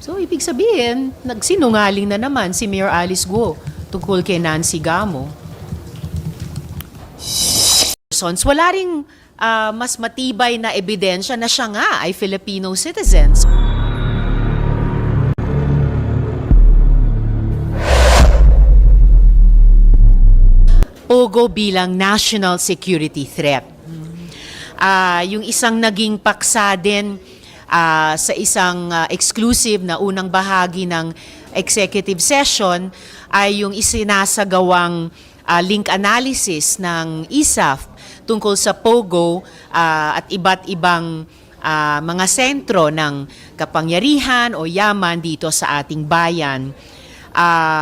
So, ibig sabihin, nagsinungaling na naman si Mayor Alice Guo tungkol kay Nancy Gamo. Wala ring mas matibay na ebidensya na siya nga ay Filipino citizen. Pogo bilang national security threat. Yung isang naging paksa din sa isang exclusive na unang bahagi ng executive session ay yung isinasagawang link analysis ng ISAF tungkol sa Pogo at iba't ibang mga sentro ng kapangyarihan o yaman dito sa ating bayan.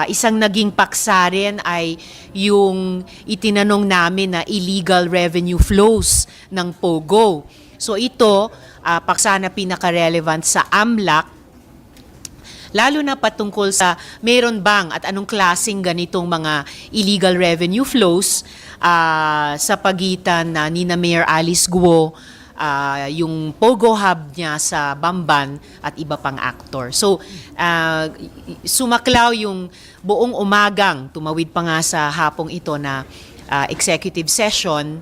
Isang naging paksa rin ay yung itinanong namin na illegal revenue flows ng Pogo. So ito, paksa na pinaka-relevant sa AMLAC, lalo na patungkol sa meron bang at anong klaseng ganitong mga illegal revenue flows sa pagitan na ni Mayor Alice Guo, yung Pogo Hub niya sa Bamban at iba pang aktor. So, sumaklaw yung buong umagang, tumawid pa nga sa hapong ito na executive session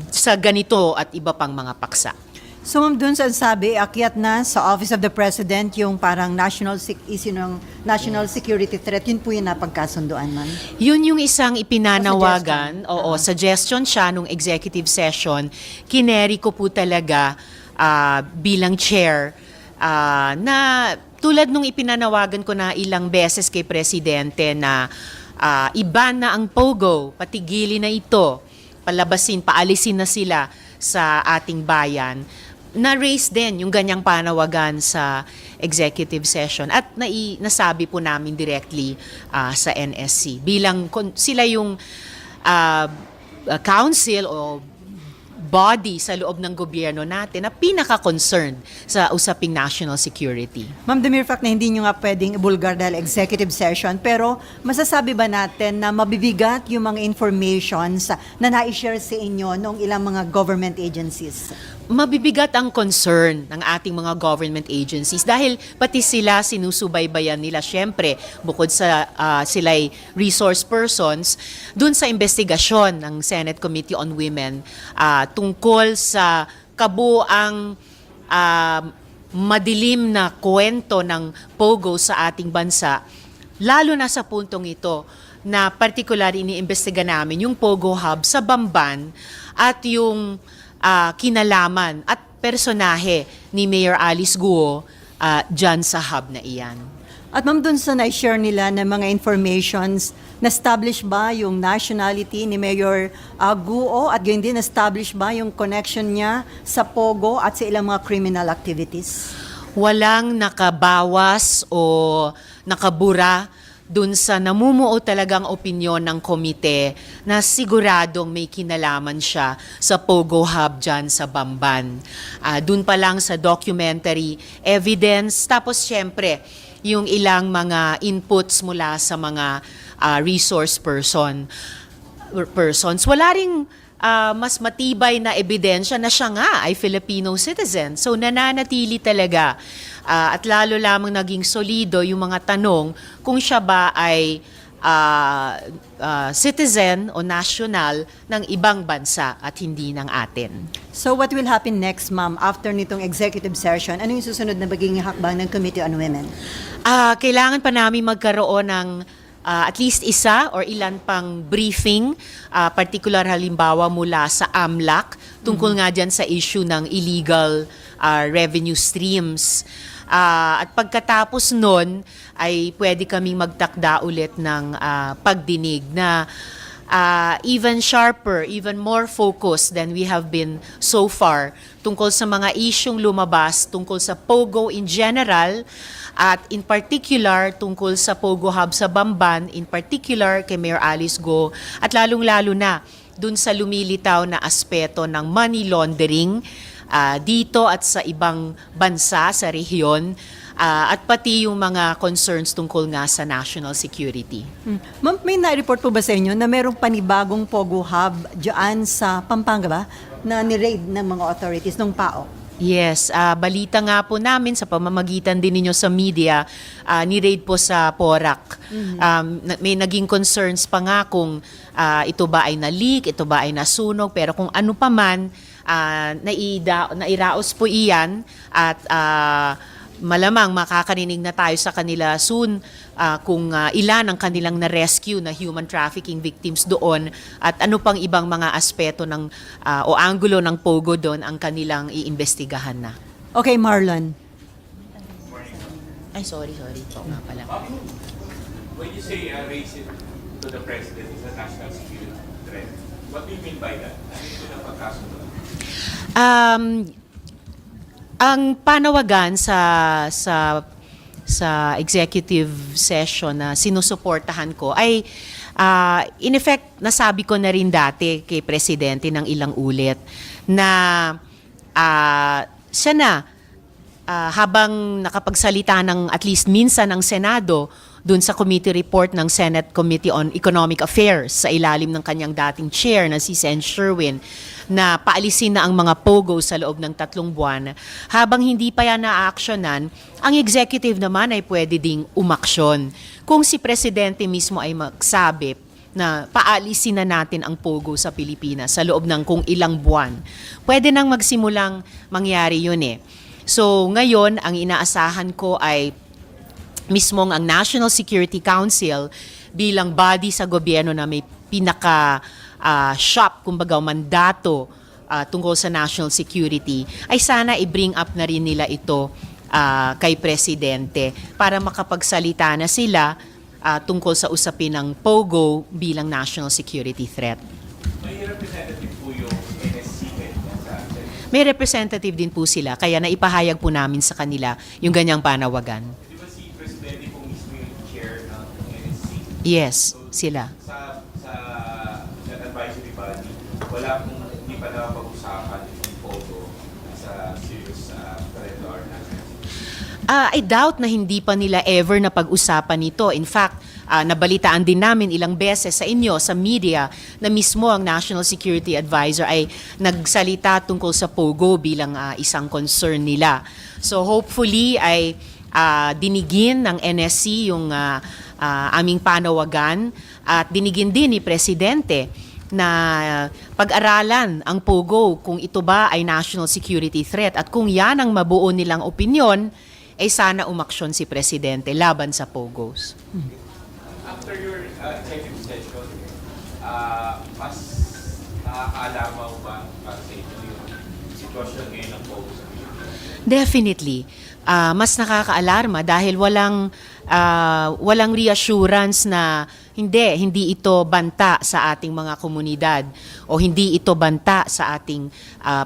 sa ganito at iba pang mga paksa. So ma'am, dun sa sabi, akyat na sa Office of the President yung parang issue ng national security threat, yun po yung napagkasunduan, ma'am? Yun yung isang ipinanawagan, suggestion siya nung executive session. Kineri ko po talaga bilang chair na tulad nung ipinanawagan ko na ilang beses kay Presidente na iban na ang Pogo, patigilin na ito, palabasin, paalisin na sila sa ating bayan. Na-raise din yung ganyang panawagan sa executive session at nasabi po namin directly sa NSC. Bilang sila yung council o body sa loob ng gobyerno natin na pinaka-concerned sa usaping national security. Ma'am, the mere fact na hindi nyo nga pwedeng ibulgar dahil executive session, pero masasabi ba natin na mabibigat yung mga informations na na-share sa inyo ng ilang mga government agencies? Mabibigat ang concern ng ating mga government agencies dahil pati sila sinusubaybayan nila syempre bukod sa sila'y resource persons dun sa investigasyon ng Senate Committee on Women tungkol sa kabuang madilim na kwento ng Pogo sa ating bansa, lalo na sa puntong ito na particular iniimbestiga namin yung Pogo Hub sa Bamban at yung kinalaman at personahe ni Mayor Alice Guo dyan sa hub na iyan. At ma'am, dun sa na-share nila ng mga informations, na-establish ba yung nationality ni Mayor Guo at ganyan din na-establish ba yung connection niya sa Pogo at sa ilang mga criminal activities? Walang nakabawas o nakabura dun sa namumuo talagang opinyon ng komite na siguradong may kinalaman siya sa Pogo Hub dyan sa Bamban. Dun pa lang sa documentary evidence, tapos syempre yung ilang mga inputs mula sa mga resource persons. Wala ring mas matibay na ebidensya na siya nga ay Filipino citizen. So nananatili talaga at lalo lamang naging solido yung mga tanong kung siya ba ay citizen o national ng ibang bansa at hindi ng atin. So what will happen next, ma'am, after nitong executive session? Ano yung susunod na magiging hakbang ng Committee on Women? Kailangan pa namin magkaroon ng at least isa or ilan pang briefing, particular halimbawa mula sa AMLAC, tungkol nga dyan sa issue ng illegal revenue streams. At pagkatapos nun, ay pwede kaming magtakda ulit ng pagdinig na even sharper, even more focused than we have been so far tungkol sa mga isyong lumabas, tungkol sa Pogo in general, at in particular tungkol sa Pogo Hub sa Bamban, in particular kay Mayor Alice Guo, at lalong-lalo na dun sa lumilitaw na aspeto ng money laundering dito at sa ibang bansa sa rehiyon, at pati yung mga concerns tungkol nga sa national security. Ma'am, may na-report po ba sa inyo na merong panibagong Pogo Hub dyan sa Pampanga ba na ni-raid ng mga authorities ng PAO? Yes, balita nga po namin sa pamamagitan din ninyo sa media, ni-raid po sa Porac. May naging concerns pa nga kung ito ba ay na-leak, ito ba ay nasunog, pero kung ano pa man, nairaos po iyan at malamang makakarinig na tayo sa kanila soon kung ilan ang kanilang na-rescue na human trafficking victims doon at ano pang ibang mga aspeto ng o anggulo ng POGO doon ang kanilang iimbestigahan na. Okay, Marlon. Ay, sorry. Ito nga pala. When you say raise it to the president is a national security threat, what do you mean by that? Ano ito na pagkasunod? Ang panawagan sa executive session na sinusuportahan ko ay in effect nasabi ko na rin dati kay presidente ng ilang ulit na siya na habang nakapagsalita ng at least minsan ng Senado dun sa committee report ng Senate Committee on Economic Affairs sa ilalim ng kanyang dating chair na si Sen. Sherwin na paalisin na ang mga POGO sa loob ng 3 buwan. Habang hindi pa yan na-actionan, ang executive naman ay pwede ding umaksyon. Kung si Presidente mismo ay magsabi na paalisin na natin ang POGO sa Pilipinas sa loob ng kung ilang buwan, pwede nang magsimulang mangyari yun eh. So ngayon, ang inaasahan ko ay mismong ang National Security Council bilang body sa gobyerno na may pinaka-shop, kumbaga mandato tungkol sa national security, ay sana i-bring up na rin nila ito kay Presidente para makapagsalita na sila tungkol sa usapin ng POGO bilang national security threat. May representative po yung NSC sa May representative din po sila, kaya naipahayag po namin sa kanila yung ganyang panawagan. Di ba si Presidente po mismo yung chair ng NSC? Yes, sila. Sa advisory body, wala pong hindi pa napag-usapan yung photo sa serious threat to our national security. I doubt na hindi pa nila ever na pag-usapan ito. In fact, nabalitaan din namin ilang beses sa inyo, sa media, na mismo ang National Security Advisor ay nagsalita tungkol sa POGO bilang isang concern nila. So hopefully ay dinigin ng NSC yung aming panawagan at dinigin din ni Presidente na pag-aralan ang POGO kung ito ba ay national security threat at kung yan ang mabuo nilang opinyon, ay sana umaksyon si Presidente laban sa POGOs. After your executive session, mas nakakaalamaw ba para sa inyo yung sitwasyon ngayon ng POGO sa Pilipinas? Definitely. Mas nakakaalarma dahil walang reassurance na hindi ito banta sa ating mga komunidad o hindi ito banta sa ating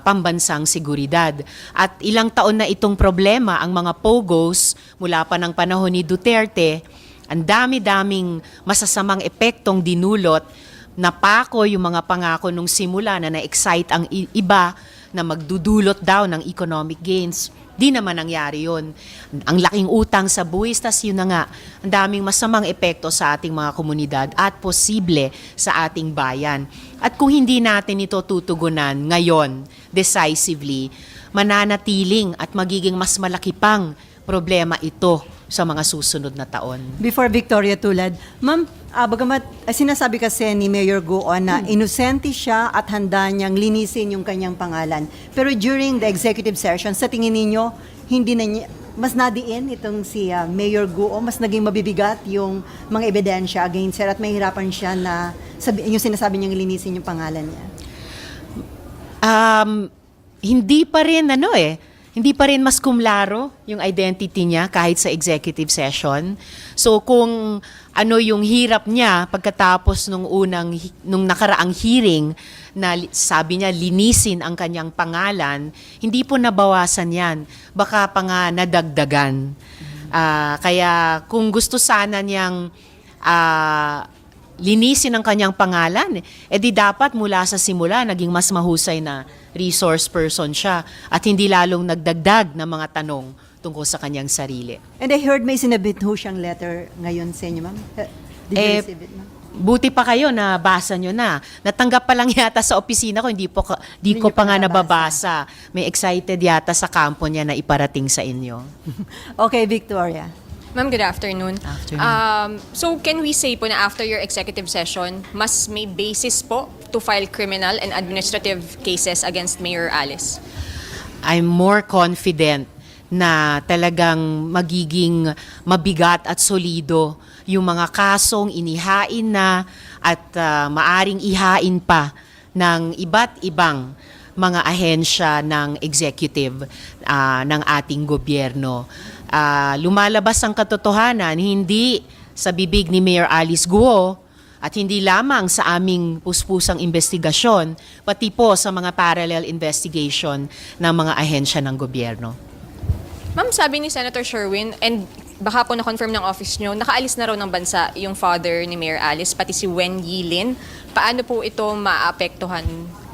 pambansang seguridad. At ilang taon na itong problema ang mga POGOs mula pa ng panahon ni Duterte, ang dami-daming masasamang epektong dinulot, napako yung mga pangako nung simula na na-excite ang iba na magdudulot daw ng economic gains. Di naman nangyari yun. Ang laking utang sa buwis, tas yun na nga, ang daming masamang epekto sa ating mga komunidad at posible sa ating bayan. At kung hindi natin ito tutugunan ngayon, decisively, mananatiling at magiging mas malaki pang problema ito sa mga susunod na taon. Before Victoria Tulad, ma'am, bagamat sinasabi kasi ni Mayor Guon na inosente siya at handa niyang linisin yung kanyang pangalan. Pero during the executive session, sa tingin ninyo, hindi na niya, mas nadiin itong si Mayor Guon, mas naging mabibigat yung mga ebidensya against her at mahirapan siya na yung sinasabi niyang linisin yung pangalan niya? Hindi pa rin mas kumlaro yung identity niya kahit sa executive session. So kung ano yung hirap niya pagkatapos nung nakaraang hearing na sabi niya linisin ang kanyang pangalan, hindi po nabawasan yan. Baka pa nga nadagdagan. Kaya kung gusto sana niyang linisin ang kanyang pangalan, di dapat mula sa simula naging mas mahusay na resource person siya at hindi lalong nagdagdag ng mga tanong tungkol sa kanyang sarili. And I heard may sinabit ho siyang letter ngayon sa inyo, ma'am. Did you receive it, ma'am? buti pa kayo na basa nyo na. Natanggap pa lang yata sa opisina ko, hindi ko pa nga nababasa. May excited yata sa kampo niya na iparating sa inyo. Okay, Victoria. Ma'am, good afternoon. Afternoon. So can we say po na after your executive session, mas may basis po to file criminal and administrative cases against Mayor Alice? I'm more confident na talagang magiging mabigat at solido yung mga kasong inihain na at maaring ihain pa ng iba't ibang mga ahensya ng executive ng ating gobyerno. Lumalabas ang katotohanan, hindi sa bibig ni Mayor Alice Guo at hindi lamang sa aming puspusang investigasyon, pati po sa mga parallel investigation ng mga ahensya ng gobyerno. Ma'am, sabi ni Senator Sherwin, and baka po na-confirm ng office nyo, nakaalis na raw ng bansa yung father ni Mayor Alice, pati si Wen Yilin. Paano po ito maapektuhan?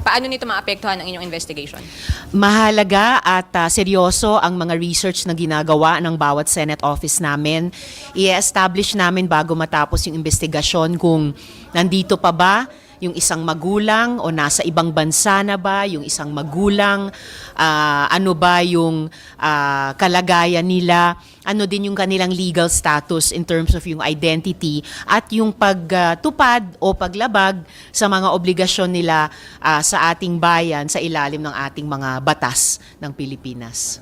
Paano nito maapektuhan ang inyong investigation? Mahalaga at seryoso ang mga research na ginagawa ng bawat Senate office namin. I-establish namin bago matapos yung investigasyon kung nandito pa ba yung isang magulang o nasa ibang bansa na ba yung isang magulang, ano ba yung kalagayan nila, ano din yung kanilang legal status in terms of yung identity at yung pagtupad o paglabag sa mga obligasyon nila sa ating bayan sa ilalim ng ating mga batas ng Pilipinas.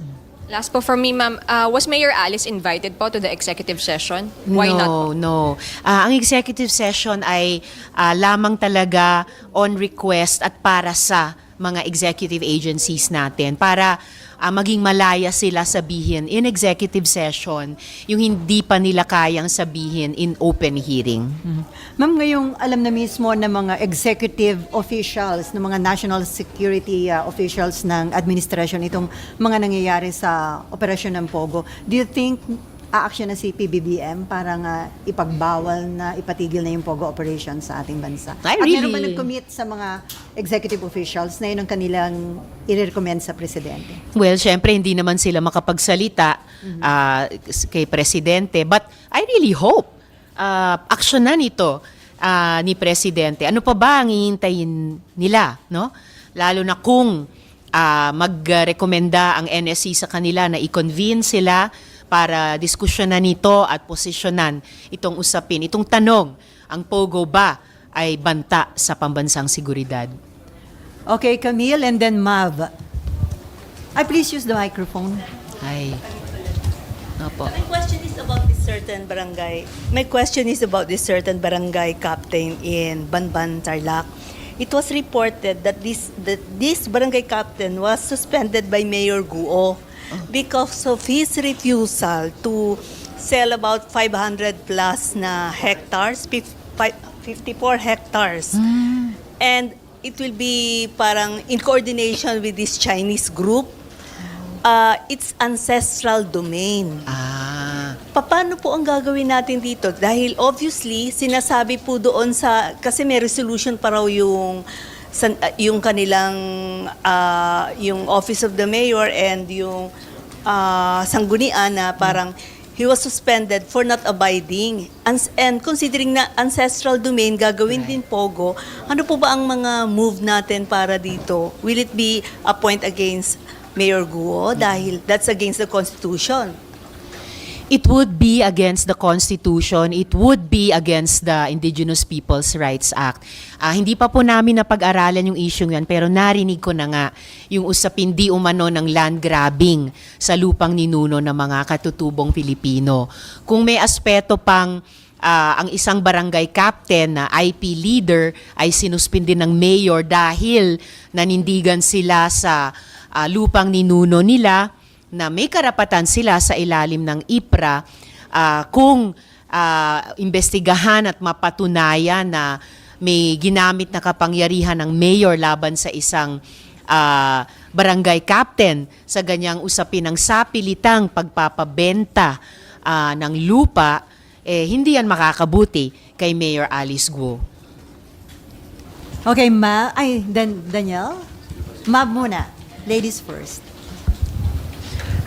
Last po for me, ma'am, was Mayor Alice invited po to the executive session? Why not po? No. Ang executive session ay lamang talaga on request at para sa mga executive agencies natin para maging malaya sila sabihin in executive session yung hindi pa nila kayang sabihin in open hearing. Ma'am, ngayong alam na mismo ng mga executive officials, ng mga national security officials ng administration itong mga nangyayari sa operasyon ng Pogo, do you think aaksyon na si PBBM para nga ipagbawal na ipatigil na yung Pogo operation sa ating bansa? At meron ba nag-commit sa mga executive officials na yun ang kanilang i-recommend sa presidente? Well, syempre hindi naman sila makapagsalita kay presidente, but I really hope aksyonan ito ni presidente. Ano pa ba ang hihintayin nila, no? Lalo na kung magrekomenda ang NSC sa kanila na i-convene sila para diskusyonan nito at posisyonan itong usapin. Itong tanong, ang Pogo ba ay banta sa pambansang seguridad? Okay, Camille, and then Mav. Please use the microphone. Ay. Opo. My question is about this certain barangay. My question is about this certain barangay captain in Banban, Tarlac. It was reported that this barangay captain was suspended by Mayor Guo because of his refusal to sell about 500 plus na hectares, 54 hectares. And it will be parang in coordination with this Chinese group. It's ancestral domain. Paano po ang gagawin natin dito? Dahil obviously, sinasabi po doon kasi may resolution pa raw yung kanilang, yung Office of the Mayor and yung sanggunian na parang he was suspended for not abiding. And considering na ancestral domain, gagawin din Pogo, ano po ba ang mga move natin para dito? Will it be a point against Mayor Guo dahil that's against the Constitution? It would be against the Constitution. It would be against the Indigenous Peoples' Rights Act. Hindi pa po namin napag-aralan yung issue yan, pero narinig ko na nga yung usapin di umano ng land grabbing sa lupang ninuno ng mga katutubong Pilipino. Kung may aspeto pang ang isang barangay captain na IP leader ay sinuspindi ng mayor dahil nanindigan sila sa lupang ninuno nila, na may karapatan sila sa ilalim ng IPRA kung imbestigahan at mapatunayan na may ginamit na kapangyarihan ng mayor laban sa isang barangay captain sa ganyang usapin ng sapilitang pagpapabenta ng lupa, hindi yan makakabuti kay Mayor Alice Guo. Okay, Danielle? Mav muna. Ladies first.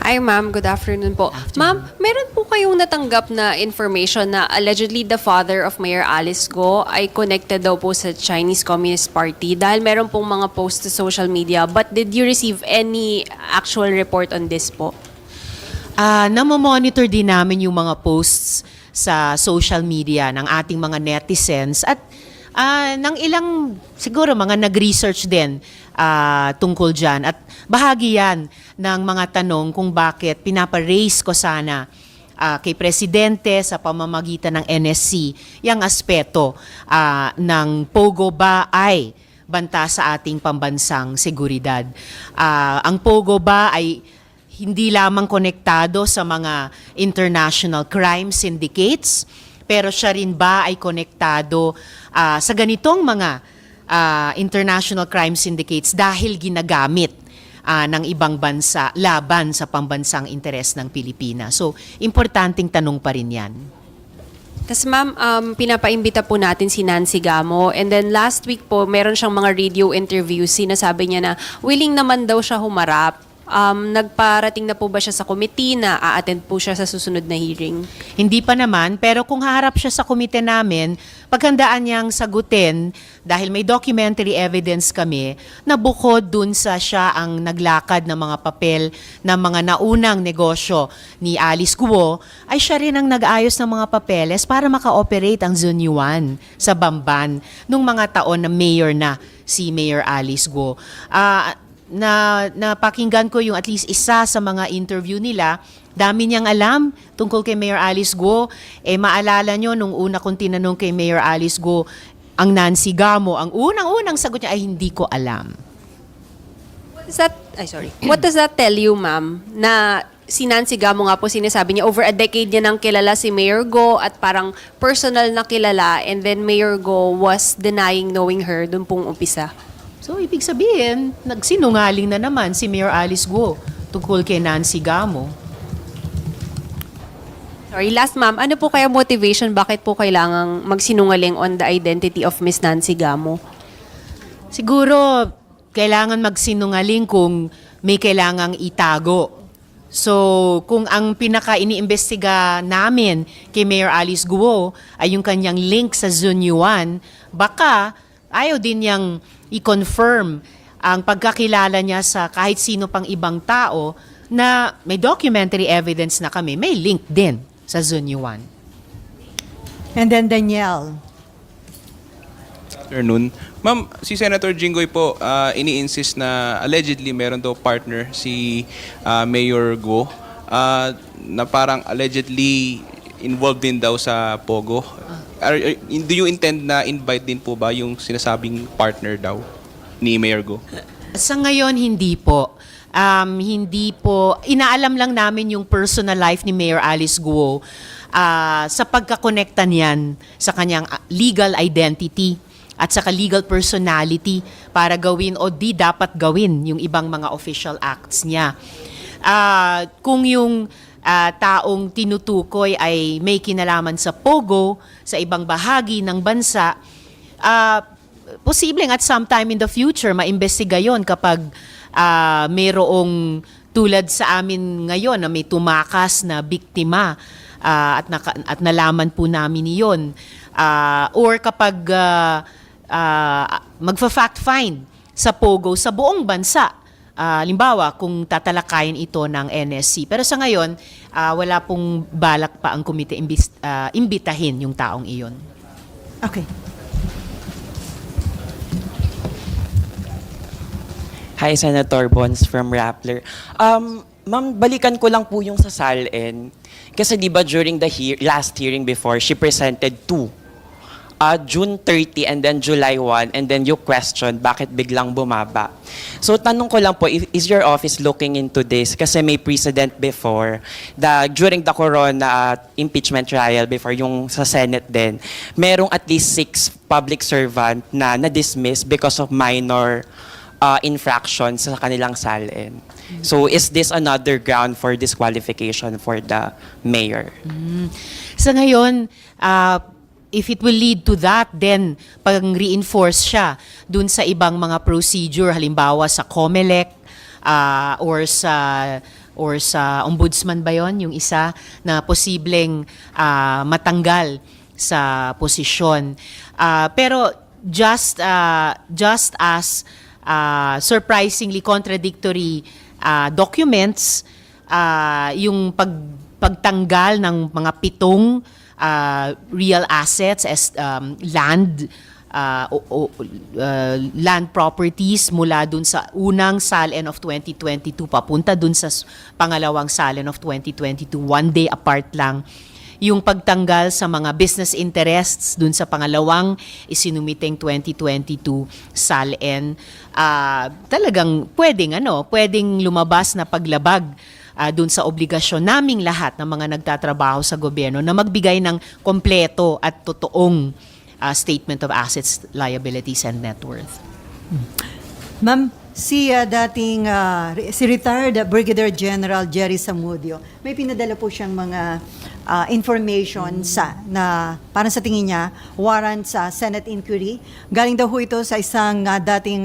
Hi ma'am, good afternoon po. Ma'am, meron po kayong natanggap na information na allegedly the father of Mayor Alice Go ay connected daw po sa Chinese Communist Party dahil meron pong mga posts sa social media. But did you receive any actual report on this po? Namomonitor din namin yung mga posts sa social media ng ating mga netizens at ng ilang, siguro mga nag-research din tungkol dyan. At bahagi yan ng mga tanong kung bakit pinapa-raise ko sana kay Presidente sa pamamagitan ng NSC yung aspeto ng POGO ba ay banta sa ating pambansang seguridad. Ang POGO ba ay hindi lamang konektado sa mga international crime syndicates, pero siya rin ba ay konektado sa ganitong mga international crime syndicates dahil ginagamit ng ibang bansa laban sa pambansang interes ng Pilipinas. So, importanteng tanong pa rin yan. Tapos ma'am, pinapaimbita po natin si Nancy Gamo and then last week po meron siyang mga radio interviews, sinasabi niya na willing naman daw siya humarap. Nagparating na po ba siya sa committee na a-attend po siya sa susunod na hearing? Hindi pa naman, pero kung haharap siya sa komite namin, paghandaan niyang sagutin dahil may documentary evidence kami na bukod dun sa siya ang naglakad ng mga papel ng mga naunang negosyo ni Alice Guo, ay siya rin ang nag-ayos ng mga papeles para maka-operate ang Zone 1 sa Bamban nung mga taon na mayor na si Mayor Alice Guo. Napakinggan ko yung at least isa sa mga interview nila, dami niyang alam tungkol kay Mayor Alice Guo. Maalala nyo, nung una kong tinanong kay Mayor Alice Guo, ang Nancy Gamo, ang unang-unang sagot niya ay hindi ko alam. What does that tell you, ma'am? Na si Nancy Gamo nga po sinasabi niya, over a decade niya nang kilala si Mayor Go at parang personal na kilala and then Mayor Go was denying knowing her dun pong umpisa. So, ibig sabihin, nagsinungaling na naman si Mayor Alice Guo tungkol kay Nancy Gamo. Sorry, last ma'am, ano po kaya motivation? Bakit po kailangang magsinungaling on the identity of Miss Nancy Gamo? Siguro, kailangan magsinungaling kung may kailangang itago. So, kung ang pinaka-iniimbestiga namin kay Mayor Alice Guo ay yung kanyang link sa Zone 1, baka ayaw din niyang i-confirm ang pagkakilala niya sa kahit sino pang ibang tao na may documentary evidence na kami, may link din sa Zone 1. And then Danielle. Afternoon. Ma'am, si Senator Jinggoy po ini-insist na allegedly meron daw partner si Mayor Go na parang allegedly involved din daw sa POGO. Do you intend na invite din po ba yung sinasabing partner daw ni Mayor Go? Sa ngayon, hindi po. Hindi po. Inaalam lang namin yung personal life ni Mayor Alice Guo sa pagkakonekta niyan sa kanyang legal identity at sa legal personality para gawin o di dapat gawin yung ibang mga official acts niya. Kung yung taong tinutukoy ay may kinalaman sa POGO, sa ibang bahagi ng bansa, posibleng at sometime in the future, maimbestiga yon kapag mayroong tulad sa amin ngayon na may tumakas na biktima at nalaman po namin iyon. Or kapag magfa-fact find sa POGO sa buong bansa, limbawa, kung tatalakayin ito ng NSC. Pero sa ngayon, wala pong balak pa ang komite imbitahin yung taong iyon. Okay. Hi, Senator Bons from Rappler. Ma'am, balikan ko lang po yung sa SALN. Kasi di ba during the last hearing before, she presented two. June 30 and then July 1 and then you question bakit biglang bumaba. So tanong ko lang po, is your office looking into this? Kasi may precedent before during the Corona impeachment trial before yung sa Senate din, merong at least 6 public servant na na-dismiss because of minor infractions sa kanilang SALN. So is this another ground for disqualification for the mayor? Sa ngayon, if it will lead to that, then pag-reinforce siya dun sa ibang mga procedure, halimbawa sa COMELEC or sa or sa ombudsman ba yon, yung isa na posibleng matanggal sa posisyon. Pero just as surprisingly contradictory documents, yung pagtanggal ng mga 7 real assets as land land properties mula dun sa unang SALN of 2022 papunta dun sa pangalawang SALN of 2022, one day apart lang. Yung pagtanggal sa mga business interests dun sa pangalawang isinumiteng 2022 SALN, talagang pwedeng lumabas na paglabag dun sa obligasyon naming lahat ng mga nagtatrabaho sa gobyerno na magbigay ng kompleto at totoong statement of assets, liabilities, and net worth. Ma'am, si retired Brigadier General Jerry Zamudio, may pinadala po siyang mga information na parang sa tingin niya warrant sa Senate inquiry. Galing daw ho ito sa isang dating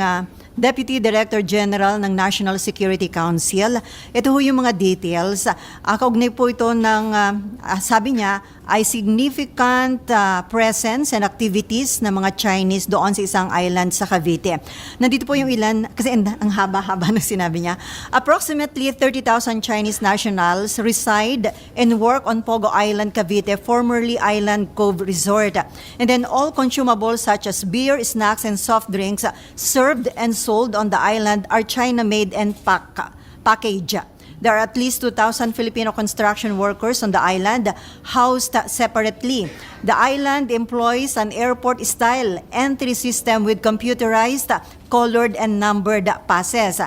Deputy Director General ng National Security Council. Ito ho yung mga details. Kaugnay po ito ng, sabi niya, ay significant presence and activities ng mga Chinese doon sa isang island sa Cavite. Nandito po yung ilan, kasi ang haba-haba na sinabi niya. Approximately 30,000 Chinese nationals reside and work on Pogo Island, Cavite, formerly Island Cove Resort. And then all consumables such as beer, snacks, and soft drinks served and sold on the island are China-made and packaged. There are at least 2,000 Filipino construction workers on the island housed separately. The island employs an airport-style entry system with computerized, colored, and numbered passes.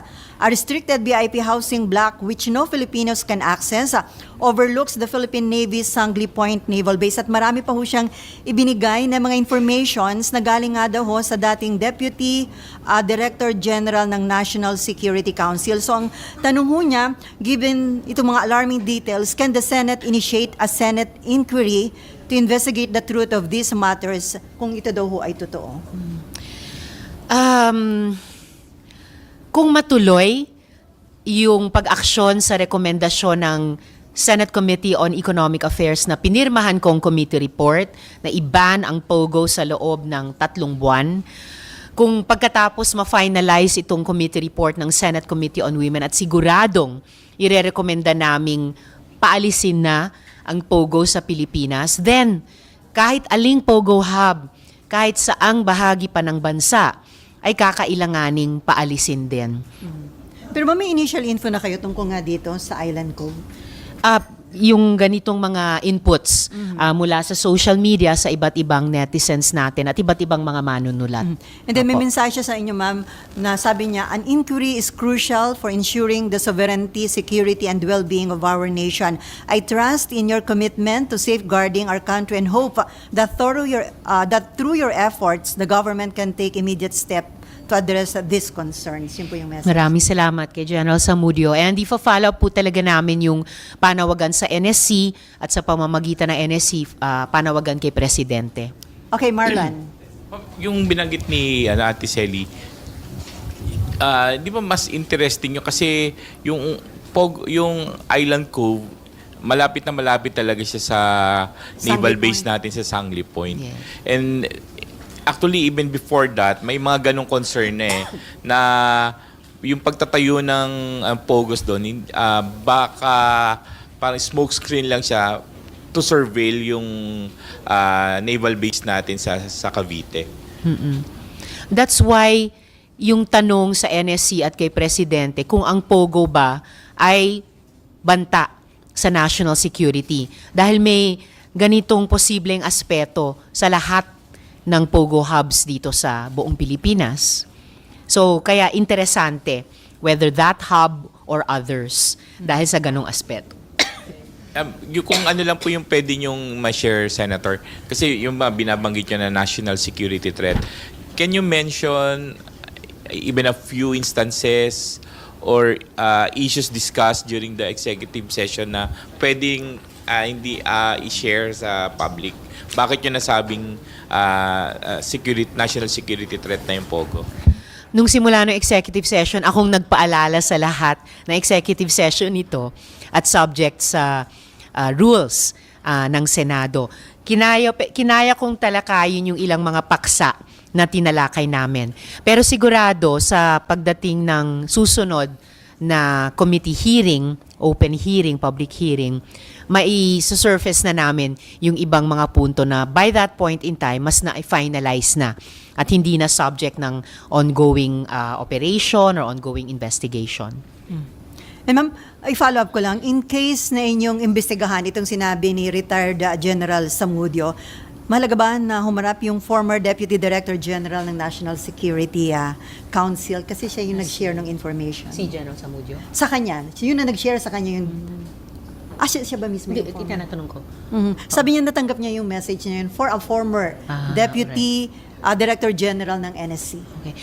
A restricted VIP housing block which no Filipinos can access overlooks the Philippine Navy's Sangley Point Naval Base. At marami pa ho siyang ibinigay na mga informations na galing nga daw ho sa dating Deputy Director General ng National Security Council. So ang tanong ho niya, given itong mga alarming details, can the Senate initiate a Senate inquiry to investigate the truth of these matters kung ito daw ho ay totoo? Kung matuloy yung pag-aksyon sa rekomendasyon ng Senate Committee on Economic Affairs na pinirmahan kong committee report na i-ban ang POGO sa loob ng 3 buwan, kung pagkatapos ma-finalize itong committee report ng Senate Committee on Women at siguradong irerekomenda naming paalisin na ang POGO sa Pilipinas, then kahit aling POGO hub, kahit saang bahagi pa ng bansa, ay kakailanganing paalisin din. Pero may initial info na kayo tungkol nga dito sa Island Cove? Yung ganitong mga inputs mula sa social media sa iba't ibang netizens natin at iba't ibang mga manunulat. And then may Opo. mensahe sa inyo, ma'am, na sabi niya, an inquiry is crucial for ensuring the sovereignty, security, and well-being of our nation. I trust in your commitment to safeguarding our country and hope that through your efforts, the government can take immediate steps to address these concerns. Yun po yung message. Maraming salamat kay General Zamudio. And i-follow up po talaga namin yung panawagan sa NSC at sa pamamagitan ng NSC, panawagan kay Presidente. Okay, Marlon. Yung binanggit ni Ate Selly, di ba mas interesting yun kasi yung Island Cove, malapit na malapit talaga siya sa naval Sangley base Point. natin sa Sangley Point. Yeah. And actually, even before that, may mga ganong concern na na yung pagtatayo ng POGOs doon, baka parang smoke screen lang siya to surveil yung naval base natin sa Cavite. That's why yung tanong sa NSC at kay Presidente kung ang POGO ba ay banta sa national security. Dahil may ganitong posibleng aspeto sa lahat ng POGO hubs dito sa buong Pilipinas. So, kaya interesante whether that hub or others dahil sa ganong aspeto. Kung ano lang po yung pwede nyong ma-share, Senator, kasi yung binabanggit nyo na national security threat, can you mention even a few instances or issues discussed during the executive session na pwedeng hindi i-share sa public? Bakit nyo nasabing national security threat na yung POGO? nung simula ng executive session, akong nagpaalala sa lahat na executive session ito at subject sa rules ng Senado. Kinaya kong talakayin yung ilang mga paksa na tinalakay namin. Pero sigurado sa pagdating ng susunod na committee hearing, open hearing, public hearing, mai-surface na namin yung ibang mga punto na by that point in time, mas na-finalize na at hindi na subject ng ongoing operation or ongoing investigation. And ma'am, i-follow up ko lang, in case na inyong imbestigahan itong sinabi ni retired General Zamudio, mahalaga ba na humarap yung former Deputy Director General ng National Security Council kasi siya yung nag-share ng information? General Zamudio? Sa kanya. Siya yung nag-share sa kanya yung... siya ba mismo yung former? Tinatanong ko. Sabi niya natanggap niya yung message niya yun for a former Deputy Director General ng NSC. Okay.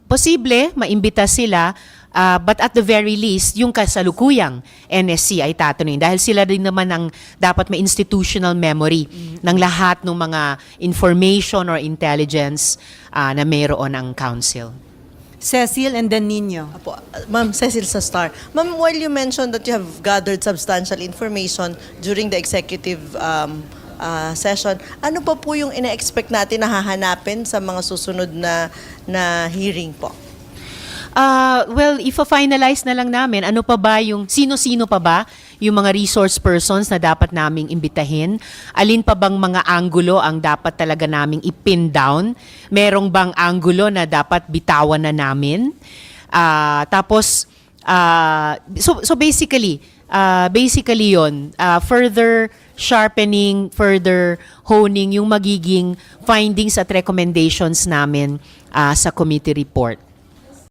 Posible, maimbita sila, but at the very least, yung kasalukuyang NSC ay tatanungin dahil sila din naman ang dapat may institutional memory ng lahat ng mga information or intelligence na mayroon ang council. Cecil and then Nino. Apo, Ma'am Cecil sa Star. Ma'am, while you mentioned that you have gathered substantial information during the executive session, ano pa po yung ina-expect natin na hahanapin sa mga susunod na hearing po? Well, if-finalize na lang namin, ano pa ba yung, sino-sino pa ba yung mga resource persons na dapat naming imbitahin? Alin pa bang mga anggulo ang dapat talaga naming ipin down? Merong bang anggulo na dapat bitawan na namin? So basically yon, further sharpening, further honing yung magiging findings at recommendations namin sa committee report.